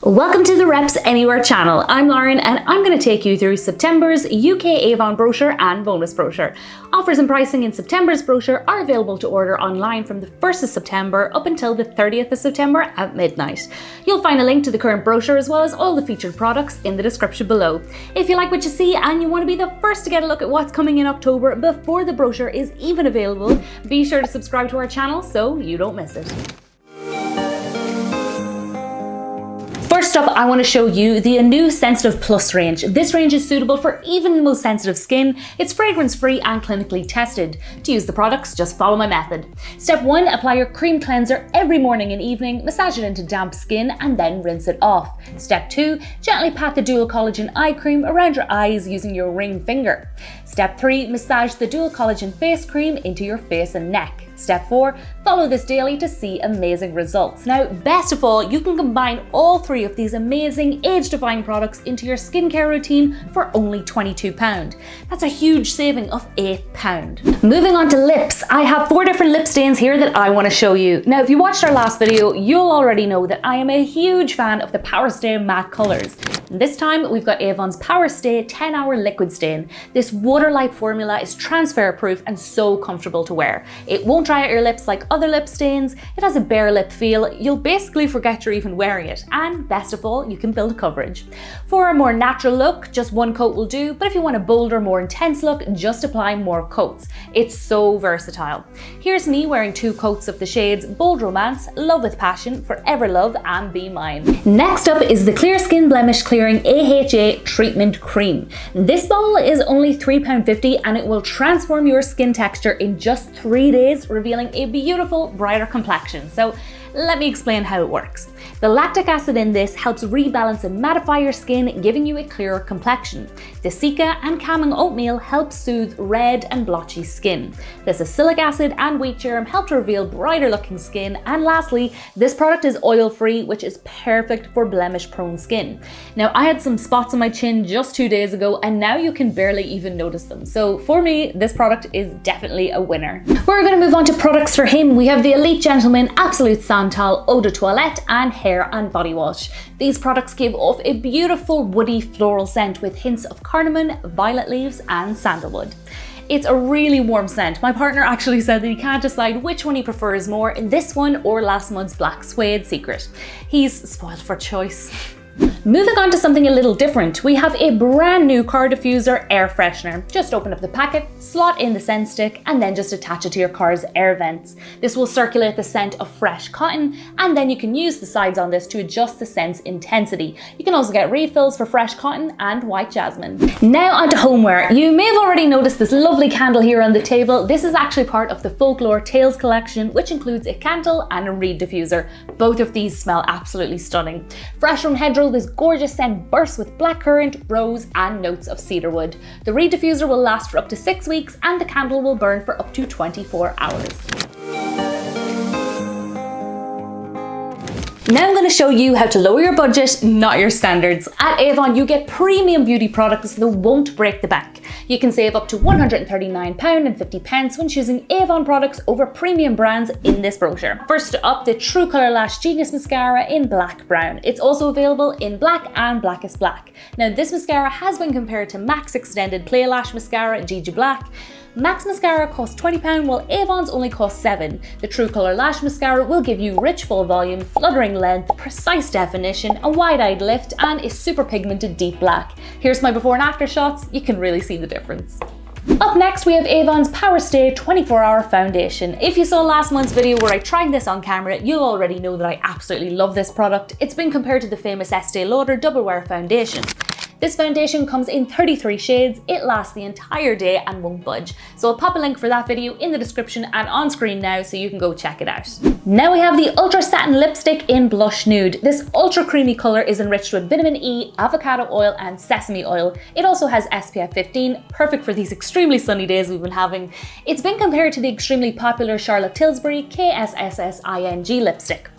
Welcome to the Reps Anywhere channel. I'm Lauren and I'm going to take you through September's UK Avon brochure and bonus brochure. Offers and pricing in September's brochure are available to order online from the 1st of September up until the 30th of September at midnight. You'll find a link to the current brochure as well as all the featured products in the description below. If you like what you see and you want to be the first to get a look at what's coming in October before the brochure is even available, be sure to subscribe to our channel so you don't miss it. First up, I want to show you the ANEW Sensitive Plus range. This range is suitable for even the most sensitive skin. It's fragrance-free and clinically tested. To use the products, just follow my method. Step 1, apply your cream cleanser every morning and evening, massage it into damp skin and then rinse it off. Step 2, gently pat the dual collagen eye cream around your eyes using your ring finger. Step 3, massage the dual collagen face cream into your face and neck. Step 4, follow this daily to see amazing results. Now, best of all, you can combine all three of these amazing age-defying products into your skincare routine for only £22. That's a huge saving of £8. Moving on to lips, I have 4 different lip stains here that I want to show you. Now, if you watched our last video, you'll already know that I am a huge fan of the Powerstay matte colors. This time, we've got Avon's Powerstay 10-hour liquid stain. This water-like formula is transfer-proof and so comfortable to wear. It won't dry out your lips like other lip stains. It has a bare lip feel. You'll basically forget you're even wearing it. And best of all, you can build coverage. For a more natural look, just 1 coat will do. But if you want a bolder, more intense look, just apply more coats. It's so versatile. Here's me wearing 2 coats of the shades Bold Romance, Love with Passion, Forever Love, and Be Mine. Next up is the Clearskin Blemish Clearing AHA Treatment Cream. This bottle is only £3.50 and it will transform your skin texture in just 3 days, revealing a beautiful, brighter complexion. So let me explain how it works. The lactic acid in this helps rebalance and mattify your skin, giving you a clearer complexion. The Cica and Calming Oatmeal help soothe red and blotchy skin. The salicylic acid and wheat germ help to reveal brighter looking skin. And lastly, this product is oil-free, which is perfect for blemish-prone skin. Now, I had some spots on my chin just 2 days ago, and now you can barely even notice them. So for me, this product is definitely a winner. We're going to move on to products for him. We have the Elite Gentleman Absolute Santal Eau de Toilette and Hair and Body Wash. These products give off a beautiful woody floral scent with hints of cardamom, violet leaves, and sandalwood. It's a really warm scent. My partner actually said that he can't decide which one he prefers more, in this one or last month's Black Suede Secret. He's spoiled for choice. Moving on to something a little different, we have a brand new car diffuser air freshener. Just open up the packet, slot in the scent stick, and then just attach it to your car's air vents. This will circulate the scent of fresh cotton, and then you can use the sides on this to adjust the scent's intensity. You can also get refills for fresh cotton and white jasmine. Now onto homeware. You may have already noticed this lovely candle here on the table. This is actually part of the Folklore Tales collection, which includes a candle and a reed diffuser. Both of these smell absolutely stunning. Fresh from hedgerow, this gorgeous scent bursts with blackcurrant, rose, and notes of cedarwood. The reed diffuser will last for up to 6 weeks and the candle will burn for up to 24 hours. Now I'm going to show you how to lower your budget, not your standards. At Avon, you get premium beauty products that won't break the bank. You can save up to £139.50 when choosing Avon products over premium brands in this brochure. First up, the True Colour Lash Genius Mascara in Black Brown. It's also available in Black and Blackest Black. Now, this mascara has been compared to MAC's Extended Play Lash Mascara GG Black. MAC's mascara costs £20 while Avon's only costs £7. The True Colour Lash Mascara will give you rich full volume, fluttering length, precise definition, a wide-eyed lift, and a super pigmented deep black. Here's my before and after shots. You can really see the difference. Up next, we have Avon's Powerstay 24-hour foundation. If you saw last month's video where I tried this on camera, you'll already know that I absolutely love this product. It's been compared to the famous Estee Lauder Double Wear foundation. This foundation comes in 33 shades, it lasts the entire day and won't budge. So I'll pop a link for that video in the description and on screen now so you can go check it out. Now we have the Ultra Satin Lipstick in Blush Nude. This ultra creamy colour is enriched with vitamin E, avocado oil and sesame oil. It also has SPF 15, perfect for these extremely sunny days we've been having. It's been compared to the extremely popular Charlotte Tilbury KSSSING lipstick.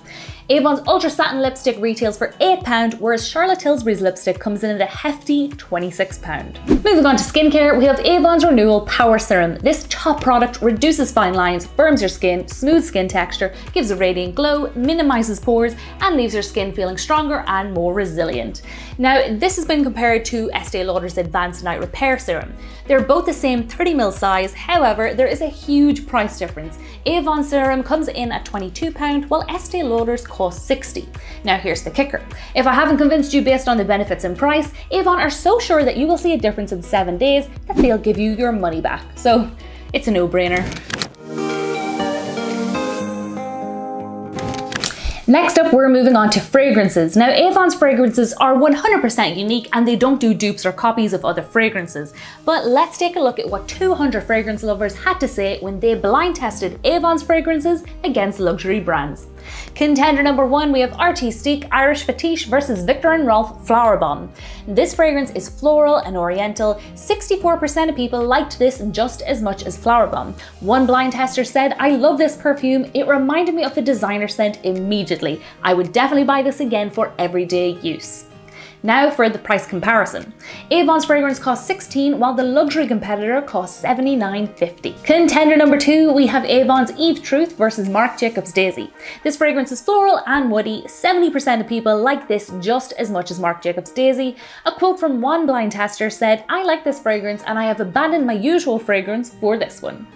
Avon's Ultra Satin lipstick retails for £8, whereas Charlotte Tilbury's lipstick comes in at a hefty £26. Moving on to skincare, we have Avon's Renewal Power Serum. This top product reduces fine lines, firms your skin, smooths skin texture, gives a radiant glow, minimizes pores, and leaves your skin feeling stronger and more resilient. Now, this has been compared to Estee Lauder's Advanced Night Repair Serum. They're both the same 30ml size, however, there is a huge price difference. Avon Serum comes in at £22, while Estee Lauder's costs £60. Now here's the kicker. If I haven't convinced you based on the benefits and price, Avon are so sure that you will see a difference in 7 days that they'll give you your money back. So it's a no-brainer. Next up, we're moving on to fragrances. Now, Avon's fragrances are 100% unique and they don't do dupes or copies of other fragrances. But let's take a look at what 200 fragrance lovers had to say when they blind tested Avon's fragrances against luxury brands. Contender number 1, we have Artistique Irish Fetiche versus Viktor & Rolf Flower Bomb. This fragrance is floral and oriental. 64% of people liked this just as much as Flower Bomb. One blind tester said, "I love this perfume. It reminded me of the designer scent immediately. I would definitely buy this again for everyday use." Now for the price comparison. Avon's fragrance costs $16, while the luxury competitor costs $79.50. Contender number 2, we have Avon's Eve Truth versus Marc Jacobs Daisy. This fragrance is floral and woody. 70% of people like this just as much as Marc Jacobs Daisy. A quote from one blind tester said, "I like this fragrance and I have abandoned my usual fragrance for this one."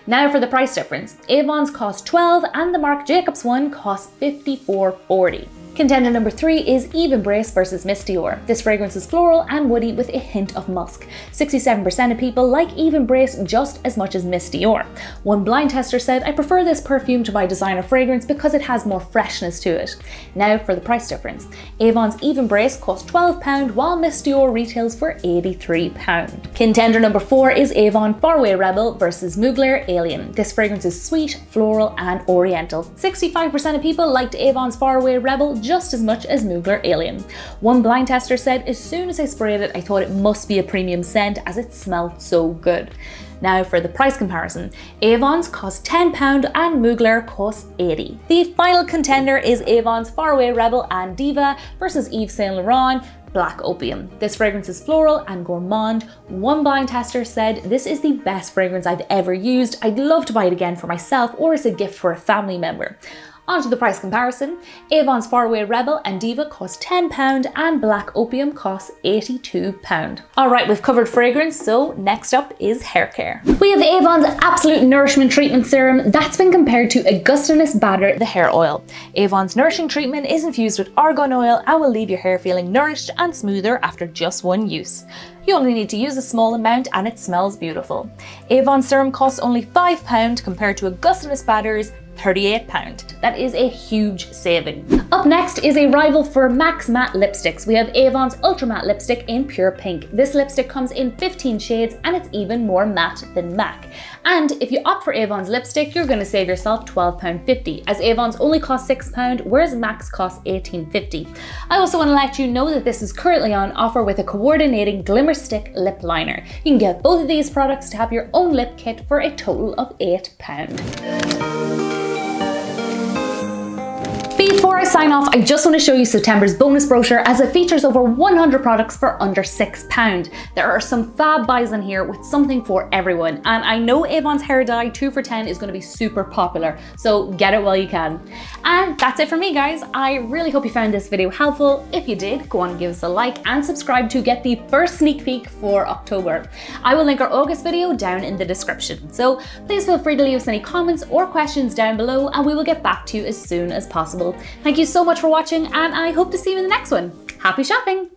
Now for the price difference. Avon's cost $12 and the Marc Jacobs one costs $54.40. Contender number 3 is Eve Embrace versus Miss Dior. This fragrance is floral and woody with a hint of musk. 67% of people like Eve Embrace just as much as Miss Dior. One blind tester said, "I prefer this perfume to my designer fragrance because it has more freshness to it." Now for the price difference. Avon's Eve Embrace costs £12, while Miss Dior retails for £83. Contender number 4 is Avon Faraway Rebel versus Mugler Alien. This fragrance is sweet, floral, and oriental. 65% of people liked Avon's Faraway Rebel just as much as Mugler Alien. One blind tester said, "As soon as I sprayed it, I thought it must be a premium scent as it smelled so good." Now for the price comparison. Avon's costs £10 and Mugler costs $80. The final contender is Avon's Faraway Rebel and Diva versus Yves Saint Laurent Black Opium. This fragrance is floral and gourmand. One blind tester said, "This is the best fragrance I've ever used. I'd love to buy it again for myself or as a gift for a family member." On to the price comparison. Avon's Faraway Rebel and Diva cost £10 and Black Opium costs £82. Alright, we've covered fragrance, so next up is hair care. We have Avon's Absolute Nourishment Treatment Serum that's been compared to Augustinus Bader, the hair oil. Avon's nourishing treatment is infused with argan oil and will leave your hair feeling nourished and smoother after just one use. You only need to use a small amount and it smells beautiful. Avon Serum costs only £5 compared to Augustinus Bader's £38. That is a huge saving. Up next is a rival for Max Matte lipsticks. We have Avon's Ultra Matte lipstick in Pure Pink. This lipstick comes in 15 shades and it's even more matte than MAC. And if you opt for Avon's lipstick, you're going to save yourself £12.50, as Avon's only costs £6, whereas MAC's costs £18.50. I also want to let you know that this is currently on offer with a coordinating Glimmer Stick lip liner. You can get both of these products to have your own lip kit for a total of £8. Before I sign off, I just want to show you September's bonus brochure, as it features over 100 products for under £6. There are some fab buys in here with something for everyone, and I know Avon's Hair Dye 2 for £10 is going to be super popular, so get it while you can. And that's it for me, guys. I really hope you found this video helpful. If you did, go on and give us a like and subscribe to get the first sneak peek for October. I will link our August video down in the description, so please feel free to leave us any comments or questions down below and we will get back to you as soon as possible. Thank you so much for watching and I hope to see you in the next one. Happy shopping!